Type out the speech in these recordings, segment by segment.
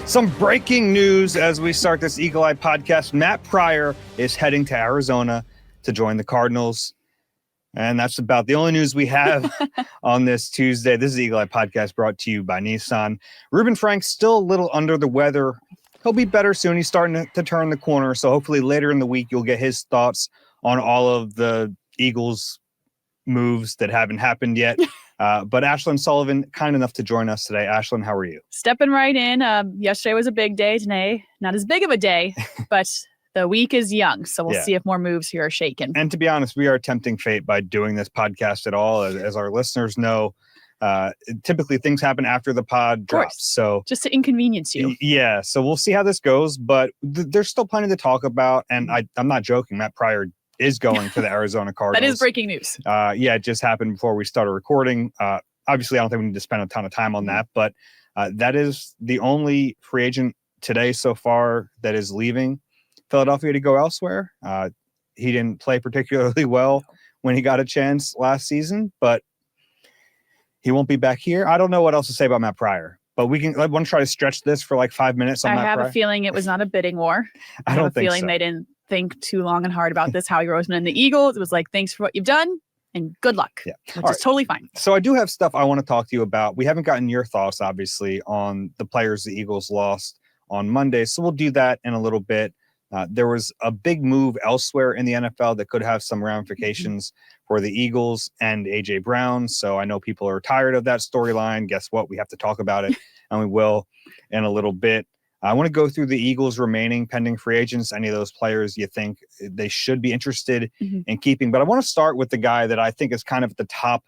Some breaking news as we start this Eagle Eye podcast. Matt Pryor is heading to Arizona to join the Cardinals. And that's about the only news we have on this Tuesday. This is the Eagle Eye podcast brought to you by Nissan. Reuben Frank still a little under the weather. He'll be better soon. He's starting to turn the corner. So hopefully later in the week, you'll get his thoughts on all of the Eagles moves that haven't happened yet. But Ashlyn Sullivan, kind enough to join us today. Ashlyn, how are you? Stepping right in. Yesterday was a big day. Today, not as big of a day, but the week is young. So we'll see if more moves here are shaken. And to be honest, we are tempting fate by doing this podcast at all. As our listeners know, typically things happen after the pod drops. So just to inconvenience you. Yeah. So we'll see how this goes. But there's still plenty to talk about. And I'm not joking. Matt Pryor is going to the Arizona Cardinals. That is breaking news. It just happened before we started recording. Obviously, I don't think we need to spend a ton of time on that, but that is the only free agent today so far that is leaving Philadelphia to go elsewhere. He didn't play particularly well when he got a chance last season, but he won't be back here. I don't know what else to say about Matt Pryor, but I want to try to stretch this for like 5 minutes on Matt Pryor. I have a feeling it was not a bidding war. I don't have a think feeling so. They didn't think too long and hard about this. Howie Roseman and the Eagles. It was like, thanks for what you've done and good luck, which is totally fine. So I do have stuff I want to talk to you about. We haven't gotten your thoughts, obviously, on the players the Eagles lost on Monday. So we'll do that in a little bit. There was a big move elsewhere in the NFL that could have some ramifications for the Eagles and A.J. Brown. So I know people are tired of that storyline. Guess what? We have to talk about it, and we will in a little bit. I want to go through the Eagles' remaining pending free agents, any of those players you think they should be interested in keeping. But I want to start with the guy that I think is kind of at the top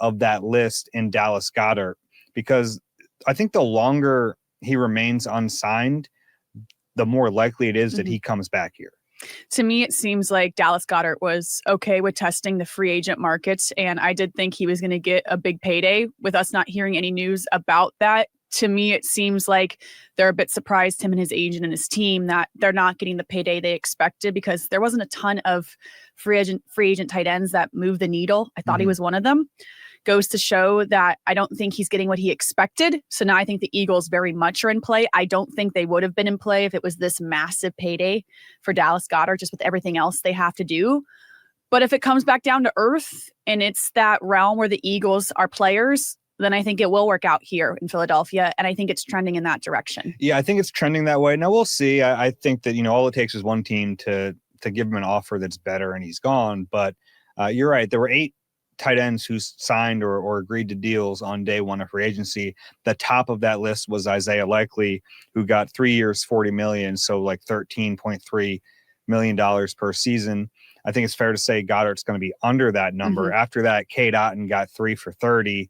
of that list in Dallas Goedert, because I think the longer he remains unsigned, the more likely it is that he comes back here. To me, it seems like Dallas Goedert was okay with testing the free agent markets, and I did think he was going to get a big payday. With us not hearing any news about that, to me, it seems like they're a bit surprised, him and his agent and his team, that they're not getting the payday they expected, because there wasn't a ton of free agent tight ends that moved the needle. I thought he was one of them. Goes to show that I don't think he's getting what he expected. So now I think the Eagles very much are in play. I don't think they would have been in play if it was this massive payday for Dallas Goedert, just with everything else they have to do. But if it comes back down to earth and it's that realm where the Eagles are players, then I think it will work out here in Philadelphia. And I think it's trending in that direction. Yeah, I think it's trending that way. Now we'll see. I think that, all it takes is one team to give him an offer that's better and he's gone. But you're right. There were 8 tight ends who signed or agreed to deals on day one of free agency. The top of that list was Isaiah Likely, who got 3 years, $40 million. So like $13.3 million per season. I think it's fair to say Goddard's going to be under that number. After that, Cade Otton got 3 for $30.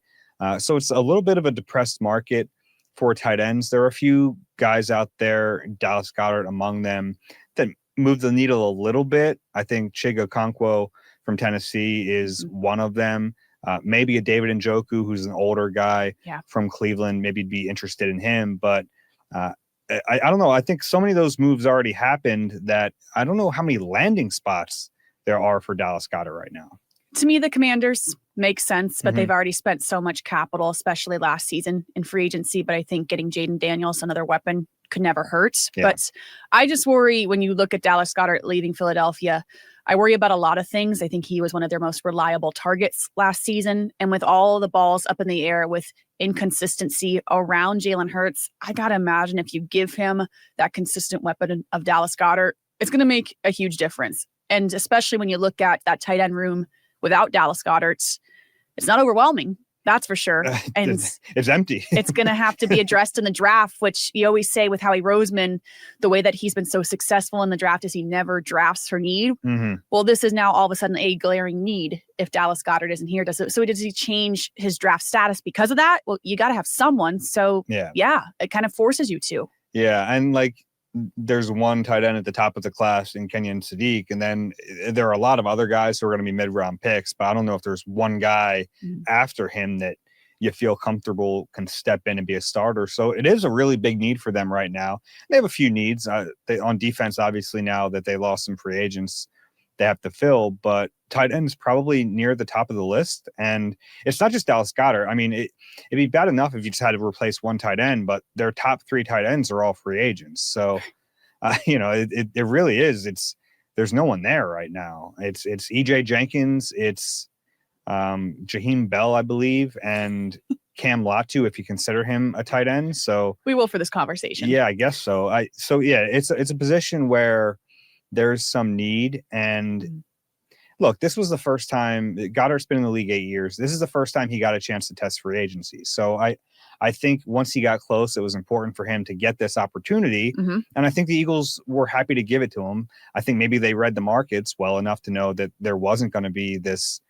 So it's a little bit of a depressed market for tight ends. There are a few guys out there, Dallas Goedert among them, that move the needle a little bit. I think Chig Okonkwo from Tennessee is one of them. Maybe a David Njoku, who's an older guy from Cleveland. Maybe you'd be interested in him. But I don't know. I think so many of those moves already happened that I don't know how many landing spots there are for Dallas Goedert right now. To me, the Commanders make sense, but they've already spent so much capital, especially last season in free agency. But I think getting Jaden Daniels, another weapon, could never hurt. Yeah. But I just worry when you look at Dallas Goedert leaving Philadelphia, I worry about a lot of things. I think he was one of their most reliable targets last season. And with all the balls up in the air, with inconsistency around Jalen Hurts, I got to imagine if you give him that consistent weapon of Dallas Goedert, it's going to make a huge difference. And especially when you look at that tight end room without Dallas Goedert, it's not overwhelming. That's for sure. And it's empty. It's going to have to be addressed in the draft, which you always say with Howie Roseman, the way that he's been so successful in the draft is he never drafts for need. Well, this is now all of a sudden a glaring need if Dallas Goedert isn't here. So does he change his draft status because of that? Well, you got to have someone. So yeah, it kind of forces you to. Yeah. And there's one tight end at the top of the class in Kenyon Sadiq. And then there are a lot of other guys who are going to be mid-round picks, but I don't know if there's one guy after him that you feel comfortable can step in and be a starter. So it is a really big need for them right now. They have a few needs on defense, obviously, now that they lost some free agents. they have to fill, but tight end is probably near the top of the list. And it's not just Dallas Goedert. I mean, it'd be bad enough if you just had to replace one tight end, but their top 3 tight ends are all free agents. So, it really is. There's no one there right now. It's EJ Jenkins, it's Jaheim Bell, I believe, and Cam Latu, if you consider him a tight end. So we will for this conversation. Yeah, I guess so. It's a position where there's some need. And look, this was the first time Goddard's been in the league 8 years. This is the first time he got a chance to test free agency. So I think once he got close, it was important for him to get this opportunity. And I think the Eagles were happy to give it to him. I think maybe they read the markets well enough to know that there wasn't going to be this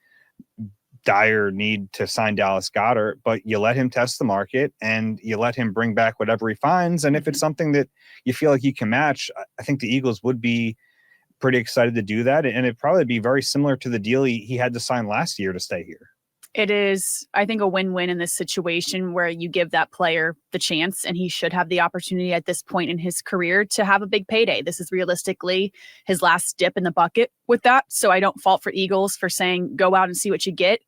dire need to sign Dallas Goedert, but you let him test the market and you let him bring back whatever he finds. And if it's something that you feel like you can match, I think the Eagles would be pretty excited to do that. And it'd probably be very similar to the deal he had to sign last year to stay here. It is, I think, a win-win in this situation where you give that player the chance, and he should have the opportunity at this point in his career to have a big payday. This is realistically his last dip in the bucket with that. So I don't fault for Eagles for saying, go out and see what you get.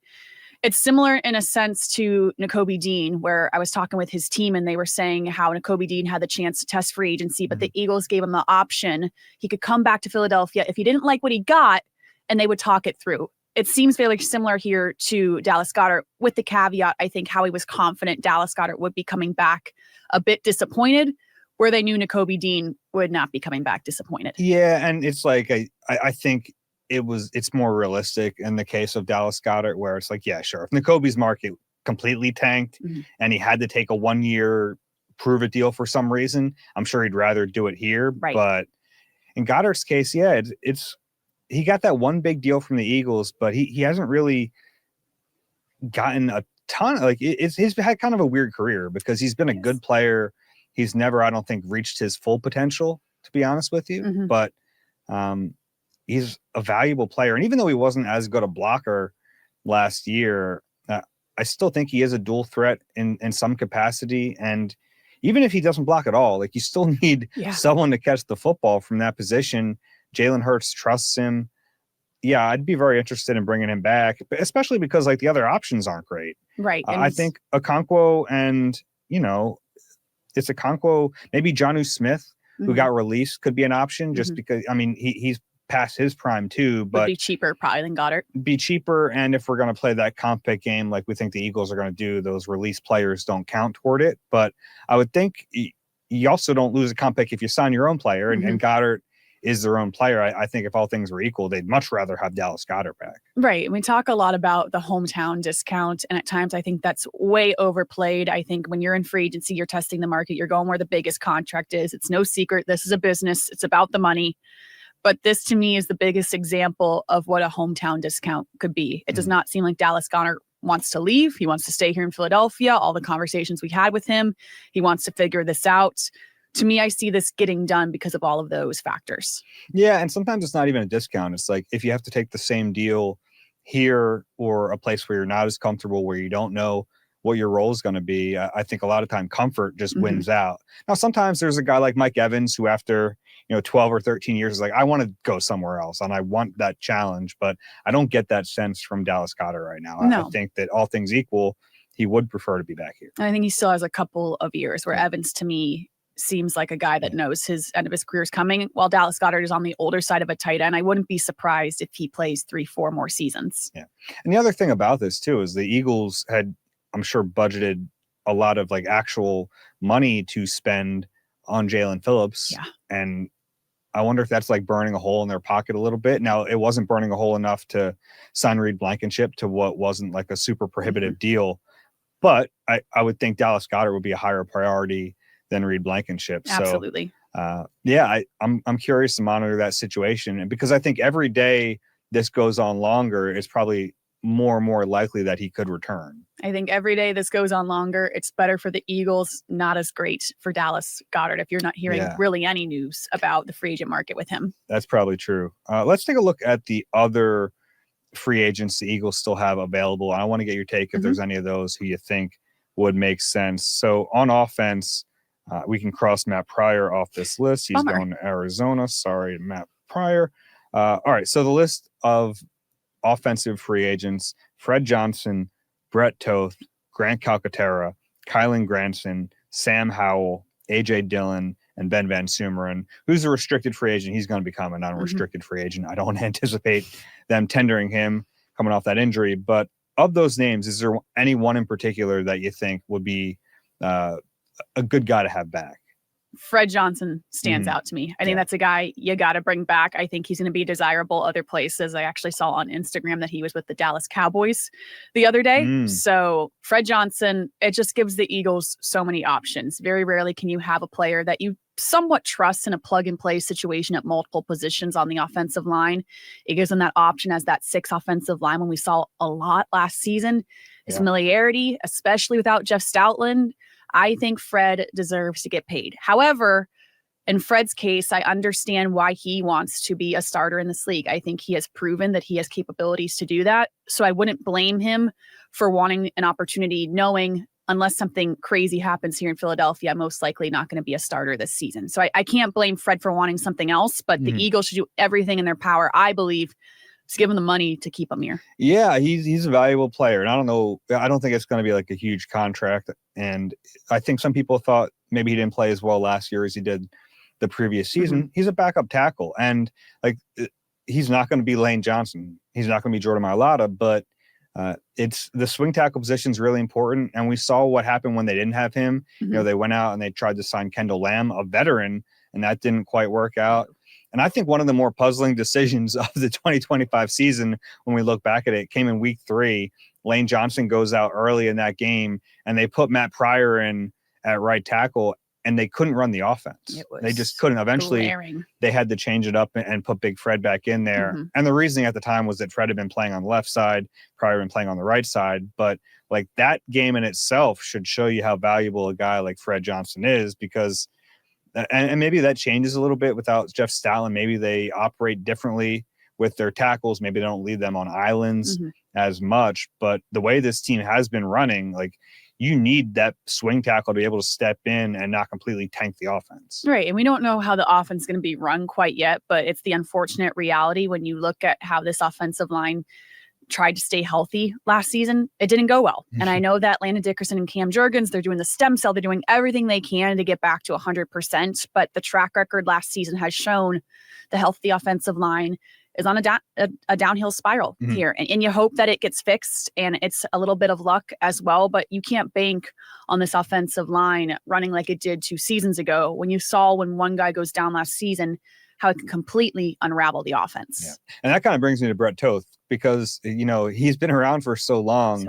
It's similar in a sense to Nakobe Dean, where I was talking with his team and they were saying how Nakobe Dean had the chance to test free agency, but the Eagles gave him the option. He could come back to Philadelphia if he didn't like what he got, and they would talk it through. It seems very similar here to Dallas Goedert, with the caveat, I think, how he was confident Dallas Goedert would be coming back a bit disappointed, where they knew Nakobe Dean would not be coming back disappointed. Yeah, and it's like I think it's more realistic in the case of Dallas Goedert, where it's like, yeah, sure. If Nakobe's market completely tanked and he had to take a 1-year prove-it deal for some reason, I'm sure he'd rather do it here. Right. But in Goddard's case, yeah, he got that one big deal from the Eagles, but he hasn't really gotten a ton. He's had kind of a weird career because he's been a good player. He's never, I don't think, reached his full potential, to be honest with you. But he's a valuable player. And even though he wasn't as good a blocker last year, I still think he is a dual threat in some capacity. And even if he doesn't block at all, you still need someone to catch the football from that position. Jalen Hurts trusts him. Yeah, I'd be very interested in bringing him back, especially because the other options aren't great. Right. I think Okonkwo and, it's Okonkwo, maybe Jonnu Smith, who got released, could be an option just because, he's past his prime too, but would be cheaper probably than Goddard. Be cheaper. And if we're going to play that comp pick game, like we think the Eagles are going to do, those released players don't count toward it. But I would think you also don't lose a comp pick if you sign your own player, and Goddard is their own player. I think if all things were equal, they'd much rather have Dallas Goedert back. Right. We talk a lot about the hometown discount, and at times I think that's way overplayed. I think when you're in free agency, you're testing the market, you're going where the biggest contract is. It's no secret. This is a business. It's about the money. But this, to me, is the biggest example of what a hometown discount could be. It does not seem like Dallas Goedert wants to leave. He wants to stay here in Philadelphia. All the conversations we had with him, he wants to figure this out. To me, I see this getting done because of all of those factors. Yeah, and sometimes it's not even a discount. It's like if you have to take the same deal here or a place where you're not as comfortable, where you don't know what your role is going to be, I think a lot of time comfort just wins out. Now, sometimes there's a guy like Mike Evans who after 12 or 13 years is like, I want to go somewhere else and I want that challenge, but I don't get that sense from Dallas Goedert right now. No. I think that all things equal, he would prefer to be back here. I think he still has a couple of years where Evans, to me, seems like a guy that knows his end of his career is coming, while Dallas Goedert is on the older side of a tight end. I wouldn't be surprised if he plays 3-4 more seasons. Yeah. And the other thing about this too is the Eagles had, I'm sure, budgeted a lot of actual money to spend on Jalen Phillips. Yeah. And I wonder if that's burning a hole in their pocket a little bit. Now, it wasn't burning a hole enough to sign Reed Blankenship to what wasn't a super prohibitive deal. But I would think Dallas Goedert would be a higher priority than Reed Blankenship. Absolutely. So, I'm curious to monitor that situation. And because I think every day this goes on longer, it's probably more and more likely that he could return. I think every day this goes on longer, it's better for the Eagles, not as great for Dallas Goedert if you're not hearing really any news about the free agent market with him. That's probably true. Let's take a look at the other free agents the Eagles still have available. I want to get your take if there's any of those who you think would make sense. So on offense, we can cross Matt Pryor off this list. He's going to Arizona. Sorry, Matt Pryor. All right. So the list of offensive free agents: Fred Johnson, Brett Toth, Grant Calcaterra, Kylan Granson, Sam Howell, AJ Dillon, and Ben Van Sumeren. Who's a restricted free agent? He's going to become an unrestricted free agent. I don't anticipate them tendering him coming off that injury. But of those names, is there any one in particular that you think would be a good guy to have back? Fred Johnson stands out to me. I think that's a guy you got to bring back. I think he's going to be desirable other places. I actually saw on Instagram that he was with the Dallas Cowboys the other day. So Fred Johnson, it just gives the Eagles so many options. Very rarely can you have a player that you somewhat trust in a plug-and-play situation at multiple positions on the offensive line. It gives them that option as that 6 offensive lineman we saw a lot last season. His familiarity, especially without Jeff Stoutland, I think Fred deserves to get paid. However, in Fred's case, I understand why he wants to be a starter in this league. I think he has proven that he has capabilities to do that. So I wouldn't blame him for wanting an opportunity, knowing unless something crazy happens here in Philadelphia, I'm most likely not going to be a starter this season. So I can't blame Fred for wanting something else, but the Eagles should do everything in their power, I believe, to give him the money to keep him here. Yeah, he's a valuable player. And I don't think it's going to be like a huge contract. And I think some people thought maybe he didn't play as well last year as he did the previous season. He's a backup tackle. And like, he's not going to be Lane Johnson. He's not going to be Jordan Mailata, but it's the swing tackle position is really important. And we saw what happened when they didn't have him. You know, they went out and they tried to sign Kendall Lamb, a veteran, and that didn't quite work out. And I think one of the more puzzling decisions of the 2025 season, when we look back at it, came in week 3. Lane Johnson goes out early in that game, and they put Matt Pryor in at right tackle, and they couldn't run the offense. They just couldn't. Eventually, they had to change it up and put Big Fred back in there. And the reasoning at the time was that Fred had been playing on the left side, Pryor had been playing on the right side. But like, that game in itself should show you how valuable a guy like Fred Johnson is, because and maybe that changes a little bit without Jeff Stoutland. Maybe they operate differently with their tackles. Maybe they don't leave them on islands as much. But the way this team has been running, like, you need that swing tackle to be able to step in and not completely tank the offense. Right. And we don't know how the offense is going to be run quite yet, but it's the unfortunate reality when you look at how this offensive line tried to stay healthy last season. It didn't go well. And I know that Landon Dickerson and Cam Jurgens, they're doing the stem cell. They're doing everything they can to get back to 100%. But the track record last season has shown the healthy offensive line is on a downhill spiral here. And you hope that it gets fixed, and it's a little bit of luck as well. But you can't bank on this offensive line running like it did 2 seasons ago, when you saw when one guy goes down last season, how it can completely unravel the offense. Yeah. And that kind of brings me to Brett Toth, because, you know, he's been around for so long.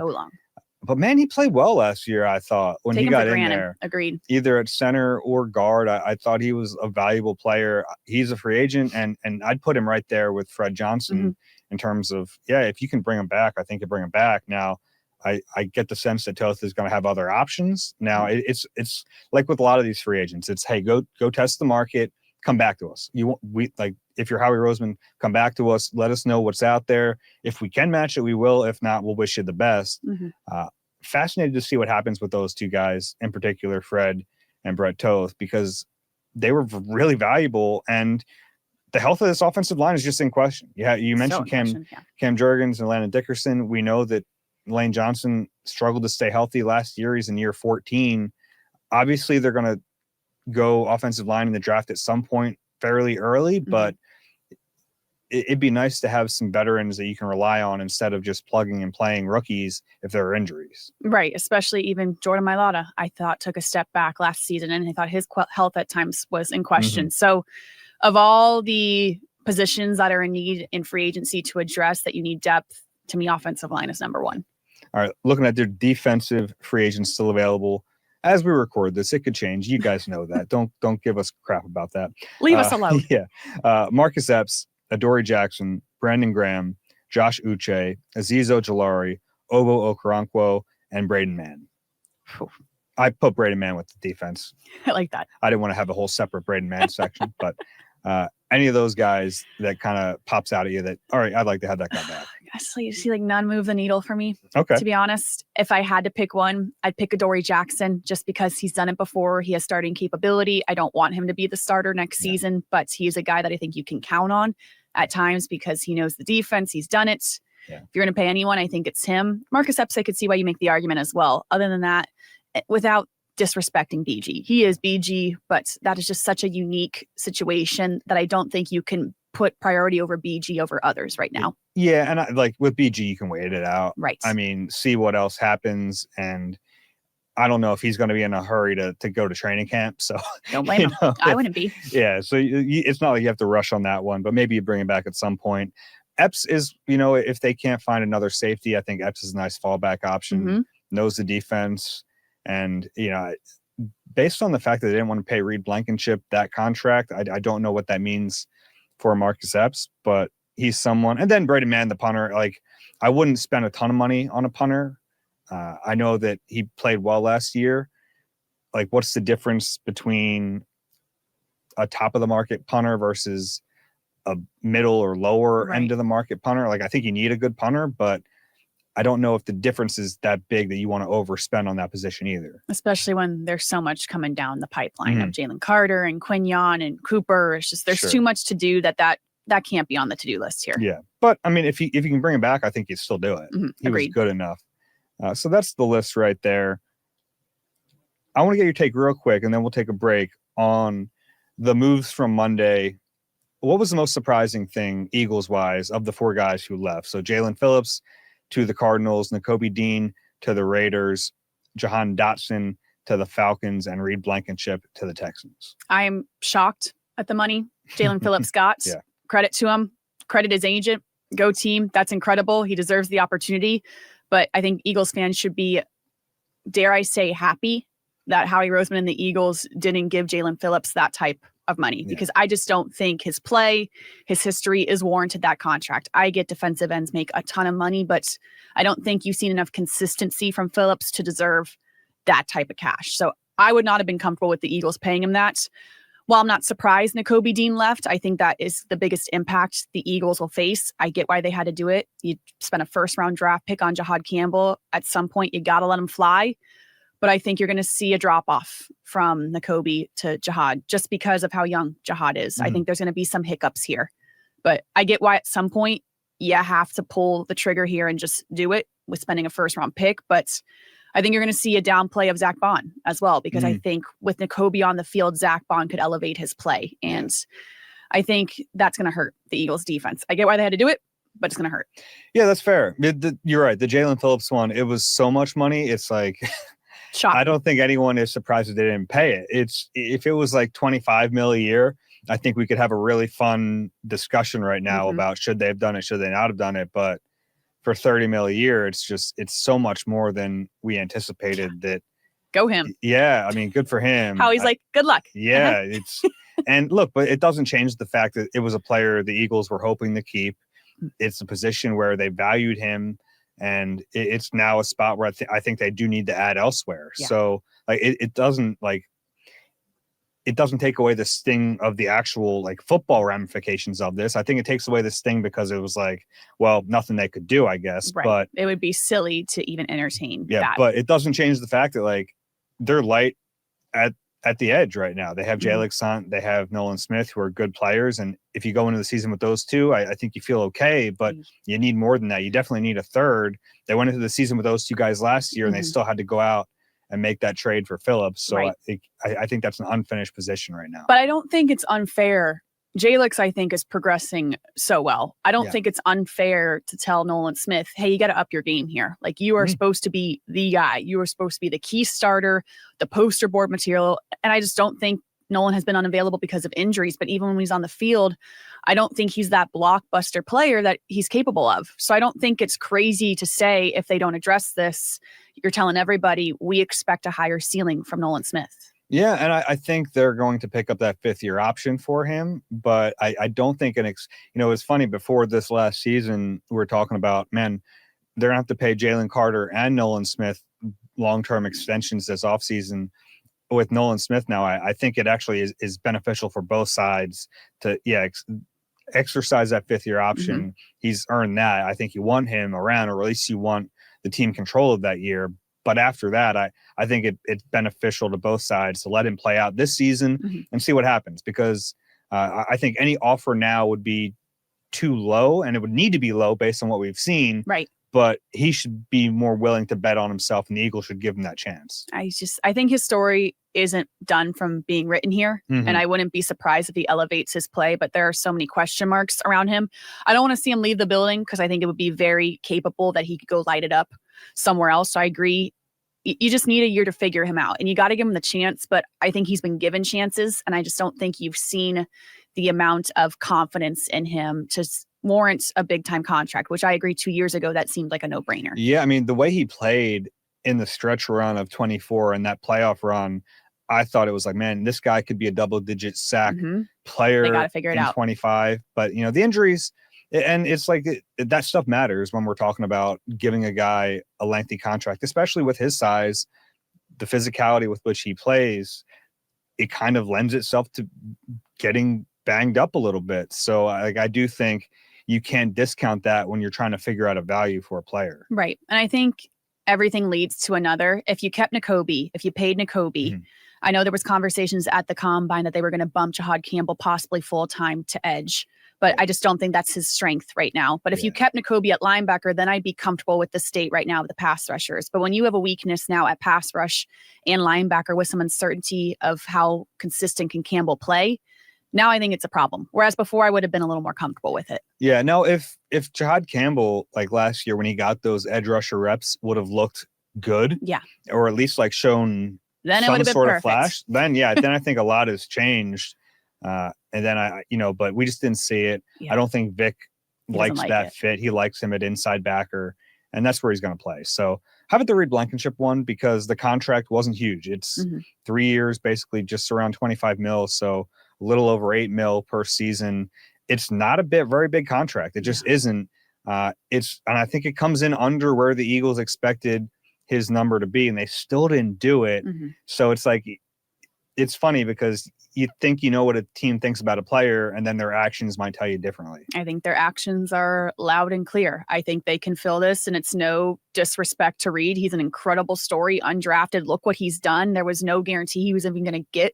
But man, he played well last year, I thought, when he got in there. Agreed. Either at center or guard. I thought he was a valuable player. He's a free agent, and I'd put him right there with Fred Johnson in terms of, if you can bring him back, I think you bring him back. Now, I get the sense that Toth is going to have other options. Now, it's like with a lot of these free agents. It's, hey, go test the market, come back to us. If you're Howie Roseman, come back to us. Let us know what's out there. If we can match it, we will. If not, we'll wish you the best. Fascinated to see what happens with those two guys, in particular, Fred and Brett Toth, because they were really valuable. And the health of this offensive line is just in question. Yeah, you mentioned Cam Jurgens and Landon Dickerson. We know that Lane Johnson struggled to stay healthy last year. He's in year 14. Obviously, they're going to go offensive line in the draft at some point fairly early, but it'd be nice to have some veterans that you can rely on instead of just plugging and playing rookies if there are injuries. Right. Especially even Jordan Mailata, I thought, took a step back last season, and I thought his health at times was in question. So of all the positions that are in need in free agency to address that you need depth, to me, offensive line is number 1. All right. Looking at their defensive free agents still available. As we record this, it could change. You guys know that. Don't give us crap about that. Leave us alone. Marcus Epps, Adoree Jackson, Brandon Graham, Josh Uche, Azeez Ojulari, Obo Okoronkwo, and Braden Mann. I put Braden Mann with the defense. I like that. I didn't want to have a whole separate Braden Mann section, but any of those guys that kind of pops out at you that, all right, I'd like to have that guy back. Honestly, you see, like, none move the needle for me. Okay. To be honest, if I had to pick one, I'd pick Adoree Jackson, just because he's done it before. He has starting capability. I don't want him to be the starter next season, but he's a guy that I think you can count on. at times because he knows the defense. He's done it. Yeah. If you're going to pay anyone, I think it's him. Marcus Epps, I could see why you make the argument as well. Other than that, without disrespecting BG. He is BG, but that is just such a unique situation that I don't think you can put priority over BG over others right now. Yeah, and like with BG, you can wait it out. Right. I mean, see what else happens, and I don't know if he's going to be in a hurry to go to training camp. So don't blame him. I wouldn't be. Yeah, so it's not like you have to rush on that one, but maybe you bring him back at some point. Epps is, if they can't find another safety, I think Epps is a nice fallback option. Knows the defense, and based on the fact that they didn't want to pay Reed Blankenship that contract, I don't know what that means for Marcus Epps, but he's someone. And then Braden Mann, the punter, like I wouldn't spend a ton of money on a punter. I know that he played well last year. Like, what's the difference between a top of the market punter versus a middle or lower end of the market punter? Like, I think you need a good punter, but I don't know if the difference is that big that you want to overspend on that position either. Especially when there's so much coming down the pipeline of Jalen Carter and Quinyon and Cooper. It's just, there's too much to do that can't be on the to-do list here. Yeah. But I mean, if you can bring him back, I think you'd still do it. He was good enough. So that's the list right there. I want to get your take real quick, and then we'll take a break on the moves from Monday. What was the most surprising thing, Eagles-wise, of the four guys who left? So Jalen Phillips to the Cardinals, Nakobe Dean to the Raiders, Jahan Dotson to the Falcons, and Reed Blankenship to the Texans. I am shocked at the money Jalen Phillips got. Credit to him. Credit his agent. Go team. That's incredible. He deserves the opportunity. But I think Eagles fans should be, dare I say, happy that Howie Roseman and the Eagles didn't give Jalen Phillips that type of money, because I just don't think his play, his history is warranted that contract. I get defensive ends make a ton of money, but I don't think you've seen enough consistency from Phillips to deserve that type of cash. So I would not have been comfortable with the Eagles paying him that. While I'm not surprised Nakobe Dean left, I think that is the biggest impact the Eagles will face. I get why they had to do it. You spent a first-round draft pick on Jahad Campbell. At some point, you got to let him fly. But I think you're going to see a drop-off from Nakobe to Jahad just because of how young Jahad is. I think there's going to be some hiccups here. But I get why at some point you have to pull the trigger here and just do it with spending a first-round pick. But I think you're going to see a downplay of Zach Bond as well, because I think with Nakobe on the field, Zach Bond could elevate his play. And I think that's going to hurt the Eagles defense. I get why they had to do it, but it's going to hurt. Yeah, that's fair. You're right. The Jalen Phillips one, it was so much money. It's like, shocking. I don't think anyone is surprised that they didn't pay it. If it was like $25 million a year, I think we could have a really fun discussion right now about should they have done it, should they not have done it. But for $30 million a year, it's so much more than we anticipated. That go him. Yeah, I mean, good for him. How he's like, good luck. Yeah, and look, but it doesn't change the fact that it was a player the Eagles were hoping to keep. It's a position where they valued him, and it's now a spot where I think they do need to add elsewhere. Yeah. So like it doesn't take away the sting of the actual like football ramifications of this. I think it takes away the sting because it was like, well, nothing they could do, I guess. Right. But it would be silly to even entertain that. But it doesn't change the fact that like they're light at the edge right now. They have Jalen Sant, they have Nolan Smith, who are good players. And if you go into the season with those two, I think you feel okay, but you need more than that. You definitely need a third. They went into the season with those two guys last year and they still had to go out and make that trade for Phillips. So I think that's an unfinished position right now. But I don't think it's unfair. Jalix, I think, is progressing so well. I don't think it's unfair to tell Nolan Smith, hey, you got to up your game here. Like, you are supposed to be the guy. You are supposed to be the key starter, the poster board material. And I just don't think Nolan has been unavailable because of injuries. But even when he's on the field, I don't think he's that blockbuster player that he's capable of. So I don't think it's crazy to say if they don't address this, you're telling everybody we expect a higher ceiling from Nolan Smith. Yeah, and I think they're going to pick up that fifth-year option for him, but I don't think it's funny, before this last season, we were talking about, man, they're going to have to pay Jalen Carter and Nolan Smith long-term extensions this offseason. With Nolan Smith now, I think it actually is beneficial for both sides to, exercise that fifth-year option. He's earned that. I think you want him around, or at least you want the team control of that year. But after that, I think it's beneficial to both sides to let him play out this season and see what happens, because I think any offer now would be too low, and it would need to be low based on what we've seen. Right. But he should be more willing to bet on himself, and the Eagles should give him that chance. I think his story isn't done from being written here, and I wouldn't be surprised if he elevates his play, but there are so many question marks around him. I don't want to see him leave the building because I think it would be very capable that he could go light it up somewhere else. So I agree. You just need a year to figure him out, and you got to give him the chance, but I think he's been given chances, and I just don't think you've seen the amount of confidence in him to warrant a big-time contract, which I agree 2 years ago, that seemed like a no-brainer. Yeah, I mean, the way he played in the stretch run of 24 and that playoff run, I thought it was like, man, this guy could be a double-digit sack player They got to figure it out. 25. But, the injuries, and it's like that stuff matters when we're talking about giving a guy a lengthy contract, especially with his size, the physicality with which he plays. It kind of lends itself to getting banged up a little bit. So I do think you can't discount that when you're trying to figure out a value for a player. Right. And I think everything leads to another. If you kept Nakobe, if you paid Nakobe, I know there was conversations at the combine that they were going to bump Jahad Campbell possibly full-time to edge, but I just don't think that's his strength right now. But if you kept Nakobe at linebacker, then I'd be comfortable with the state right now of the pass rushers. But when you have a weakness now at pass rush and linebacker with some uncertainty of how consistent can Campbell play, now I think it's a problem. Whereas before I would have been a little more comfortable with it. Yeah, no, if Jahad Campbell, like last year when he got those edge rusher reps, would have looked good, or at least like shown then it some would have been sort perfect. of flash, then I think a lot has changed. And then but we just didn't see it. I don't think Vic likes that fit. He likes him at inside backer, and that's where he's going to play. So how about the Reed Blankenship one? Because the contract wasn't huge. It's 3 years, basically just around 25 mil. So a little over 8 mil per season. It's not a very big contract. It just isn't. And I think it comes in under where the Eagles expected his number to be, and they still didn't do it. So it's like, it's funny because you think you know what a team thinks about a player, and then their actions might tell you differently. I think their actions are loud and clear. I think they can fill this, and it's no disrespect to Reed. He's an incredible story, undrafted. Look what he's done. There was no guarantee he was even going to get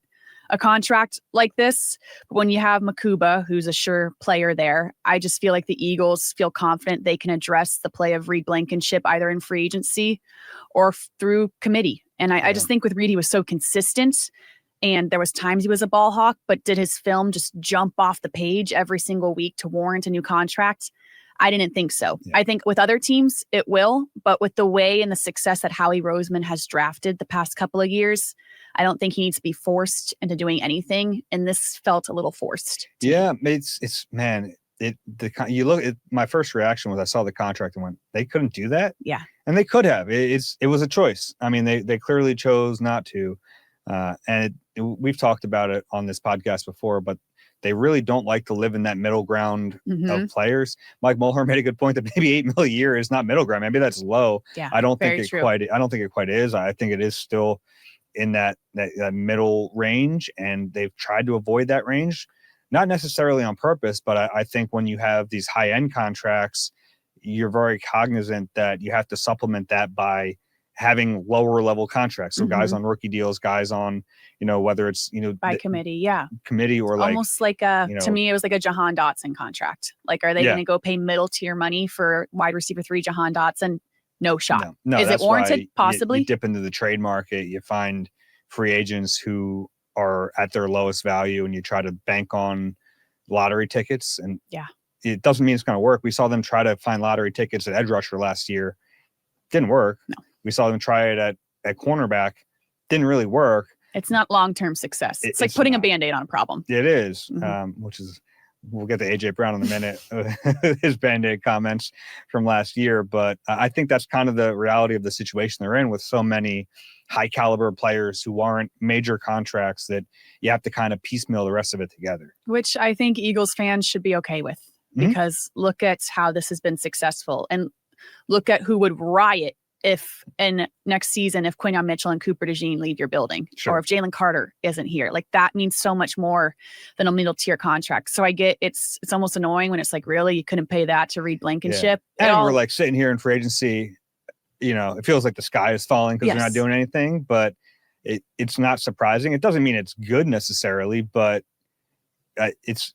a contract like this. But when you have Makuba, who's a sure player there, I just feel like the Eagles feel confident they can address the play of Reed Blankenship either in free agency or through committee. And I just think with Reed, he was so consistent, and there was times he was a ball hawk, but did his film just jump off the page every single week to warrant a new contract? I didn't think so. I think with other teams, it will, but with the way and the success that Howie Roseman has drafted the past couple of years, I don't think he needs to be forced into doing anything. And this felt a little forced. Yeah, you look at my first reaction was I saw the contract and went, they couldn't do that. Yeah. And they could have. It was a choice. I mean, they clearly chose not to. We've talked about it on this podcast before, but they really don't like to live in that middle ground of players. Mike Mulhern made a good point that maybe $8 million a year is not middle ground. Maybe that's low. Yeah, I don't think it quite is. I think it is still in that middle range, and they've tried to avoid that range, not necessarily on purpose, but I think when you have these high-end contracts, you're very cognizant that you have to supplement that by having lower level contracts. So guys on rookie deals, guys on, whether it's, by committee. Committee or almost like to me, it was like a Jahan Dotson contract. Like, are they going to go pay middle tier money for wide receiver 3 Jahan Dotson? No shot. No, is it warranted? Possibly. You dip into the trade market, you find free agents who are at their lowest value, and you try to bank on lottery tickets. And it doesn't mean it's going to work. We saw them try to find lottery tickets at edge rusher last year. Didn't work. No. We saw them try it at cornerback. Didn't really work. It's not long-term success. It's like putting a Band-Aid on a problem. It is, which is, we'll get to A.J. Brown in a minute, his Band-Aid comments from last year. But I think that's kind of the reality of the situation they're in with so many high-caliber players who aren't major contracts that you have to kind of piecemeal the rest of it together. Which I think Eagles fans should be okay with, because look at how this has been successful. And look at who would riot if in next season, if Quinyon Mitchell and Cooper DeJean leave your building, or if Jalen Carter isn't here. Like, that means so much more than a middle tier contract. So I get it's almost annoying when it's like, really, you couldn't pay that to Reed Blankenship. And we're like sitting here in free agency, it feels like the sky is falling because we're not doing anything, but it's not surprising. It doesn't mean it's good necessarily, but it's,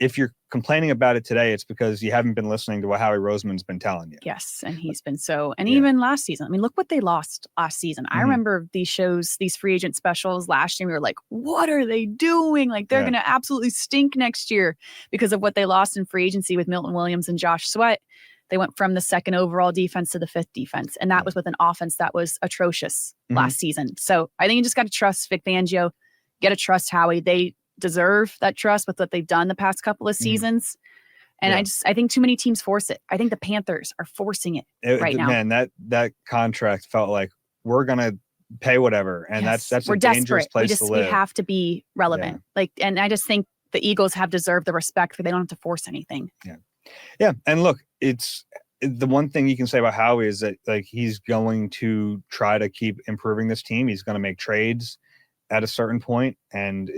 if you're complaining about it today, it's because you haven't been listening to what Howie Roseman's been telling you. Yes, and he's been even last season. I mean, look what they lost last season. I remember these shows, these free agent specials last year. We were like, what are they doing? Like, they're going to absolutely stink next year because of what they lost in free agency with Milton Williams and Josh Sweat. They went from the 2nd overall defense to the 5th defense. And that was with an offense that was atrocious last season. So I think you just got to trust Vic Fangio, got to trust Howie. They deserve that trust with what they've done the past couple of seasons. And I think too many teams force it. I think the Panthers are forcing it right now. Man, that contract felt like we're going to pay whatever. And that's we're a desperate. dangerous place to live. We have to be relevant. And I just think the Eagles have deserved the respect they don't have to force anything. Yeah. And look, it's the one thing you can say about Howie is that like he's going to try to keep improving this team. He's going to make trades at a certain point, and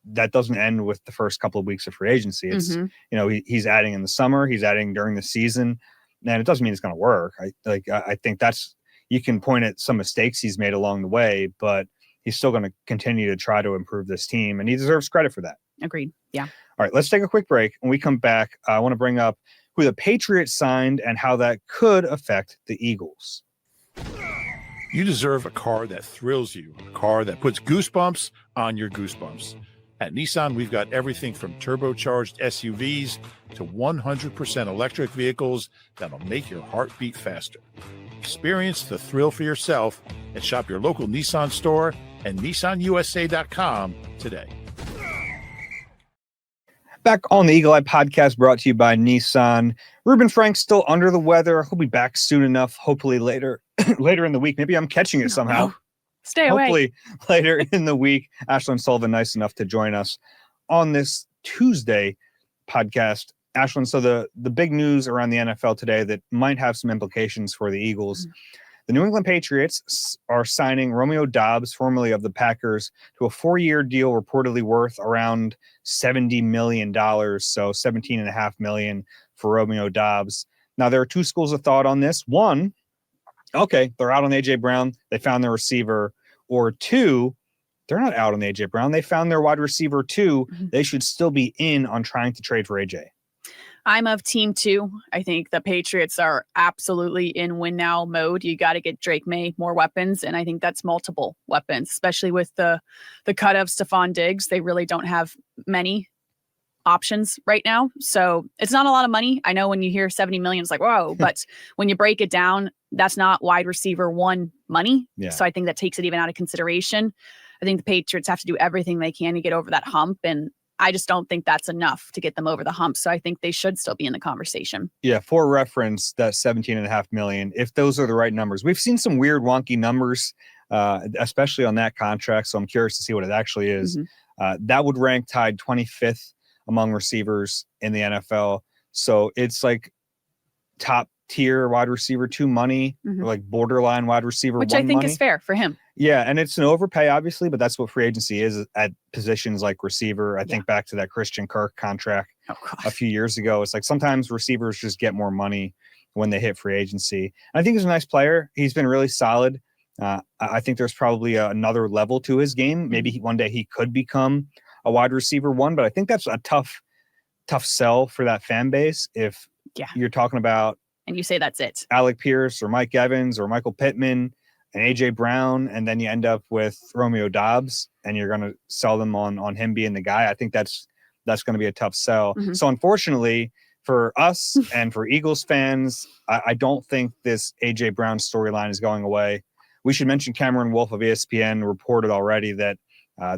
that doesn't end with the first couple of weeks of free agency. It's he's adding in the summer, he's adding during the season, and it doesn't mean it's going to work. I think you can point at some mistakes he's made along the way, but he's still going to continue to try to improve this team, and he deserves credit for that. Agreed. Yeah. All right, let's take a quick break. When we come back, I want to bring up who the Patriots signed and how that could affect the Eagles. You deserve a car that thrills you, a car that puts goosebumps on your goosebumps. At Nissan, we've got everything from turbocharged SUVs to 100% electric vehicles that'll make your heart beat faster. Experience the thrill for yourself and shop your local Nissan store and NissanUSA.com today. Back on the Eagle Eye podcast brought to you by Nissan. Reuben Frank still under the weather. He'll be back soon enough, hopefully later in the week. Maybe I'm catching it somehow. Stay away. Hopefully later in the week. Ashlyn Sullivan, nice enough to join us on this Tuesday podcast. Ashlyn, so the big news around the NFL today that might have some implications for the Eagles. The New England Patriots are signing Romeo Doubs, formerly of the Packers, to a 4-year deal reportedly worth around $70 million. So $17.5 million for Romeo Doubs. Now, there are two schools of thought on this. One, okay, they're out on A.J. Brown. They found their receiver. Or two, they're not out on A.J. Brown. They found their wide receiver too. They should still be in on trying to trade for A.J. I'm of team 2. I think the Patriots are absolutely in win now mode. You got to get Drake May more weapons. And I think that's multiple weapons, especially with the cut of Stephon Diggs. They really don't have many options right now. So it's not a lot of money. I know when you hear 70 million, it's like, whoa, but when you break it down, that's not wide receiver 1 money. Yeah. So I think that takes it even out of consideration. I think the Patriots have to do everything they can to get over that hump. And I just don't think that's enough to get them over the hump. So I think they should still be in the conversation. Yeah, for reference, that $17.5 million, if those are the right numbers. We've seen some weird, wonky numbers, especially on that contract. So I'm curious to see what it actually is. That would rank tied 25th among receivers in the NFL. So it's like top tier wide receiver 2 money, or like borderline wide receiver 1 which I think money. is fair for him. Yeah, and it's an overpay, obviously, but that's what free agency is at positions like receiver. I think back to that Christian Kirk contract a few years ago. It's like sometimes receivers just get more money when they hit free agency. And I think he's a nice player. He's been really solid. I think there's probably another level to his game. Maybe one day he could become a wide receiver 1, but I think that's a tough sell for that fan base if you're talking about and you say that's it. Alec Pierce or Mike Evans or Michael Pittman and A.J. Brown, and then you end up with Romeo Doubs, and you're going to sell them on him being the guy. I think that's going to be a tough sell. So unfortunately for us and for Eagles fans, I don't think this A.J. Brown storyline is going away. We should mention Cameron Wolfe of ESPN reported already that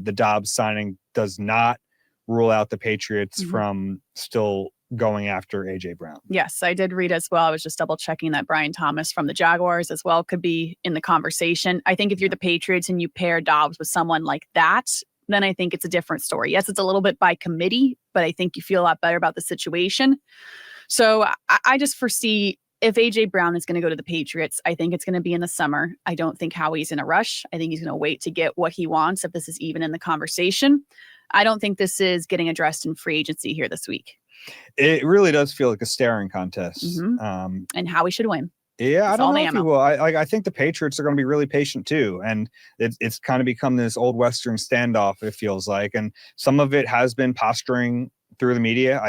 the Doubs signing does not rule out the Patriots from still going after A.J. Brown. Yes, I did read as well. I was just double checking that Brian Thomas from the Jaguars as well could be in the conversation. I think if you're the Patriots and you pair Doubs with someone like that, then I think it's a different story. Yes, it's a little bit by committee, but I think you feel a lot better about the situation. So I just foresee if A.J. Brown is going to go to the Patriots, I think it's going to be in the summer. I don't think Howie's in a rush. I think he's going to wait to get what he wants if this is even in the conversation. I don't think this is getting addressed in free agency here this week. It really does feel like a staring contest. And Howie should win. Yeah, I don't know if he will. I think the Patriots are going to be really patient too. And it's kind of become this old Western standoff, it feels like. And some of it has been posturing through the media.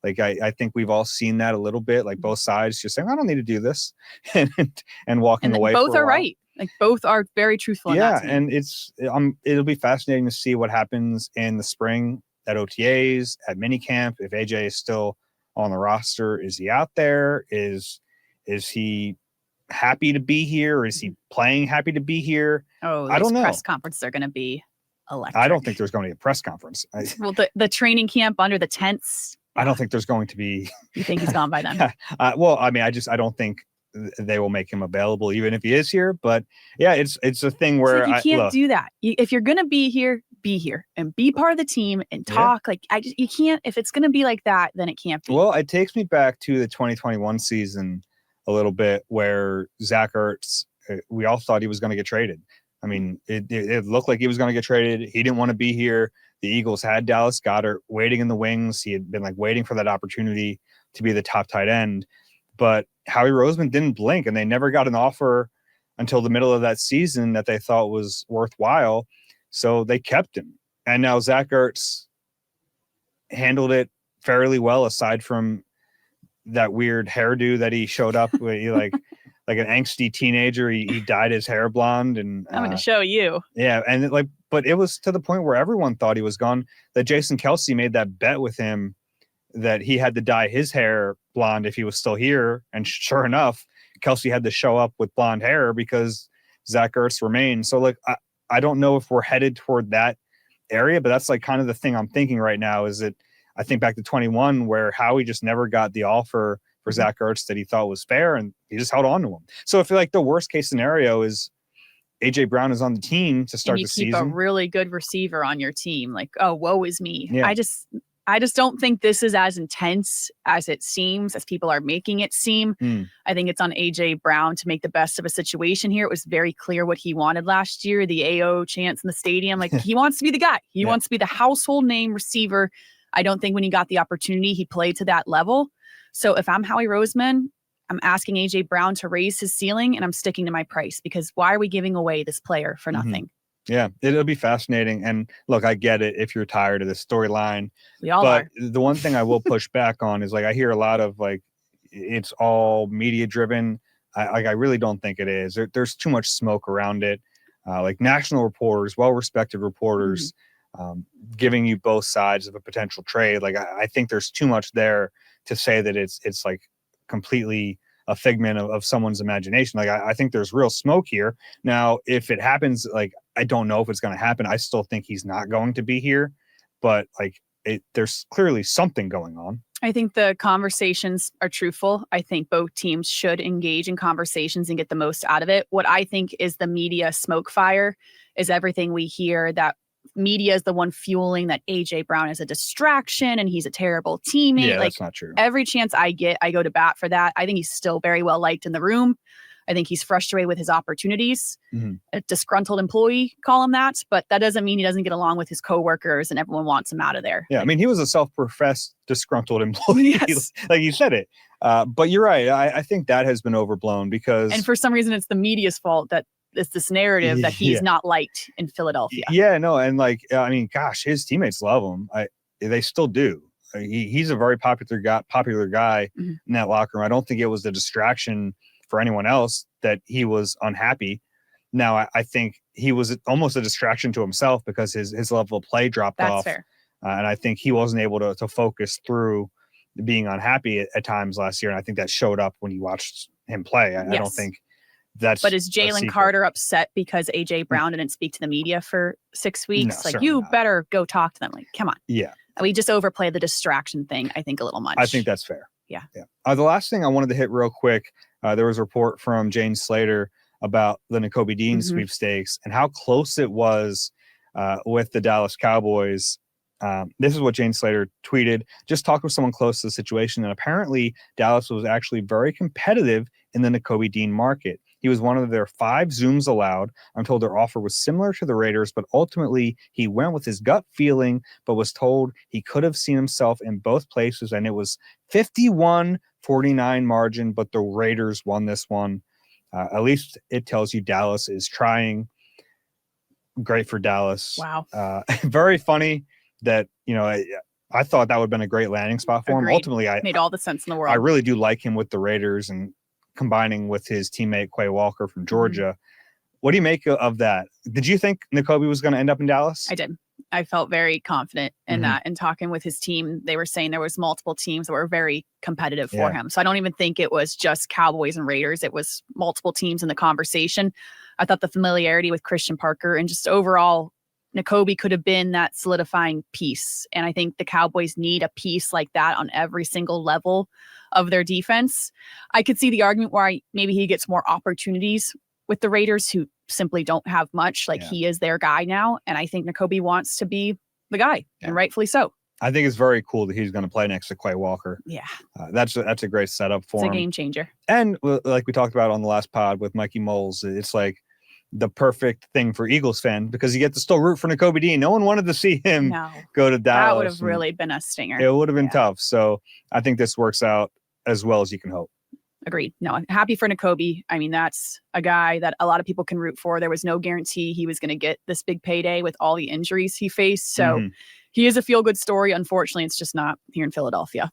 Like I think we've all seen that a little bit, like both sides just saying, I don't need to do this and walking away. Both for a are while. right. Like both are very truthful. Yeah. In that And it'll be fascinating to see what happens in the spring at OTAs, at minicamp. If AJ is still on the roster, is he out there? Is he happy to be here? Or is he playing happy to be here? I don't know. Press conferences are going to be electric. I don't think there's going to be a press conference. Well, the training camp under the tents. I don't think there's going to be. You think he's gone by then? Well, I mean, I don't think they will make him available, even if he is here. But yeah, it's a thing where you can't do that. If you're going to be here and be part of the team and talk. Yeah. You can't. If it's going to be like that, then it can't be. Well, it takes me back to the 2021 season a little bit, where Zach Ertz, we all thought he was going to get traded. I mean, it looked like he was going to get traded. He didn't want to be here. The Eagles had Dallas Goedert waiting in the wings. He had been waiting for that opportunity to be the top tight end. But Howie Roseman didn't blink, and they never got an offer until the middle of that season that they thought was worthwhile. So they kept him. And now Zach Ertz handled it fairly well, aside from that weird hairdo that he showed up with. He like an angsty teenager. He dyed his hair blonde, and I'm going to show you. Yeah. And but it was to the point where everyone thought he was gone, that Jason Kelce made that bet with him that he had to dye his hair blonde if he was still here. And sure enough, Kelce had to show up with blonde hair because Zach Ertz remained. So I don't know if we're headed toward that area, but that's kind of the thing I'm thinking right now, is that I think back to 21, where Howie just never got the offer for Zach Ertz that he thought was fair, and he just held on to him. So I feel like the worst case scenario is AJ Brown is on the team to start the season. You keep a really good receiver on your team. Woe is me. Yeah. I just don't think this is as intense as it seems, as people are making it seem. I think it's on AJ Brown to make the best of a situation here. It was very clear what he wanted last year, the AO chants in the stadium. He wants to be the guy. He wants to be the household name receiver. I don't think when he got the opportunity, he played to that level. So if I'm Howie Roseman, I'm asking AJ Brown to raise his ceiling, and I'm sticking to my price, because why are we giving away this player for nothing? Yeah, it'll be fascinating. And look, I get it if you're tired of this storyline. We all are. But the one thing I will push back on is I hear a lot of it's all media driven. I really don't think it is. There's too much smoke around it. National reporters, well-respected reporters, giving you both sides of a potential trade. I think there's too much there to say that it's completely a figment of someone's imagination. I think there's real smoke here. Now, if it happens, I don't know if it's going to happen. I still think he's not going to be here, but there's clearly something going on. I think the conversations are truthful. I think both teams should engage in conversations and get the most out of it. What I think is the media smoke fire is everything we hear that media is the one fueling that AJ Brown is a distraction and he's a terrible teammate. Yeah, that's not true. Every chance I get, I go to bat for that. I think he's still very well liked in the room. I think he's frustrated with his opportunities. A disgruntled employee, call him that, but that doesn't mean he doesn't get along with his coworkers and everyone wants him out of there. Yeah, I mean, he was a self-professed disgruntled employee. Yes. You said it. But you're right. I think that has been overblown because... And for some reason, it's the media's fault that it's this narrative that he's not liked in Philadelphia. Yeah, no, and I mean, gosh, his teammates love him. They still do. He's a very popular guy in that locker room. I don't think it was the distraction for anyone else that he was unhappy. Now, I think he was almost a distraction to himself because his level of play dropped off. That's fair. And I think he wasn't able to focus through being unhappy at times last year. And I think that showed up when you watched him play. I don't think that's... But is Jalen Carter upset because AJ Brown didn't speak to the media for 6 weeks? No, you better go talk to them. Come on. Yeah. We just overplay the distraction thing, I think, a little much. I think that's fair. Yeah. The last thing I wanted to hit real quick, there was a report from Jane Slater about the Nakobe Dean sweepstakes and how close it was with the Dallas Cowboys. This is what Jane Slater tweeted: just talk with someone close to the situation. And apparently Dallas was actually very competitive in the Nakobe Dean market. He was one of their 5 Zooms allowed. I'm told their offer was similar to the Raiders, but ultimately he went with his gut feeling, but was told he could have seen himself in both places. And it was 51-49 margin, but the Raiders won this one. At least it tells you Dallas is trying. Great for Dallas. Wow. Very funny that, I thought that would have been a great landing spot for him. Agreed. Ultimately, Made all the sense in the world. I really do like him with the Raiders and combining with his teammate Quay Walker from Georgia. What do you make of that? Did you think Nakobe was going to end up in Dallas? I did. I felt very confident in that. And talking with his team, they were saying there was multiple teams that were very competitive for him. So I don't even think it was just Cowboys and Raiders. It was multiple teams in the conversation. I thought the familiarity with Christian Parker and just overall, Nakobe could have been that solidifying piece. And I think the Cowboys need a piece like that on every single level of their defense. I could see the argument why maybe he gets more opportunities with the Raiders, who simply don't have much. He is their guy now. And I think Nakobe wants to be the guy, and rightfully so. I think it's very cool that he's going to play next to Quay Walker. Yeah. That's a great setup for him. It's a game changer. And like we talked about on the last pod with Mikey Moles, it's like the perfect thing for Eagles fan because you get to still root for Nakobe Dean. No one wanted to see him go to Dallas. That would have really been a stinger. It would have been tough. So I think this works out as well as you can hope. Agreed. No, I'm happy for Nakobe. I mean, that's a guy that a lot of people can root for. There was no guarantee he was going to get this big payday with all the injuries he faced. So he is a feel-good story. Unfortunately, it's just not here in Philadelphia.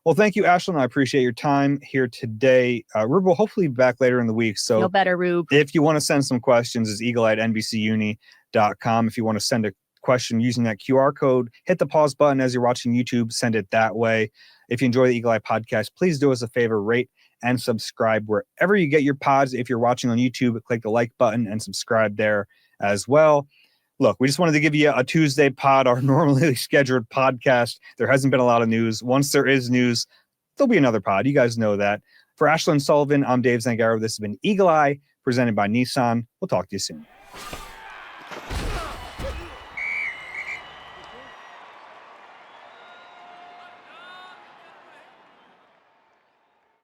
Well, thank you, Ashlyn. I appreciate your time here today. Rube will hopefully be back later in the week. So feel better, Rube. If you want to send some questions, it's eagle@nbcuni.com. If you want to send a question using that QR code, hit the pause button as you're watching YouTube, send it that way. If you enjoy the Eagle Eye podcast, please do us a favor, rate and subscribe wherever you get your pods. If you're watching on YouTube, click the like button and subscribe there as well. Look, we just wanted to give you a Tuesday pod, our normally scheduled podcast. There hasn't been a lot of news. Once there is news, there'll be another pod. You guys know that. For Ashlyn Sullivan, I'm Dave Zangaro. This has been Eagle Eye, presented by Nissan. We'll talk to you soon.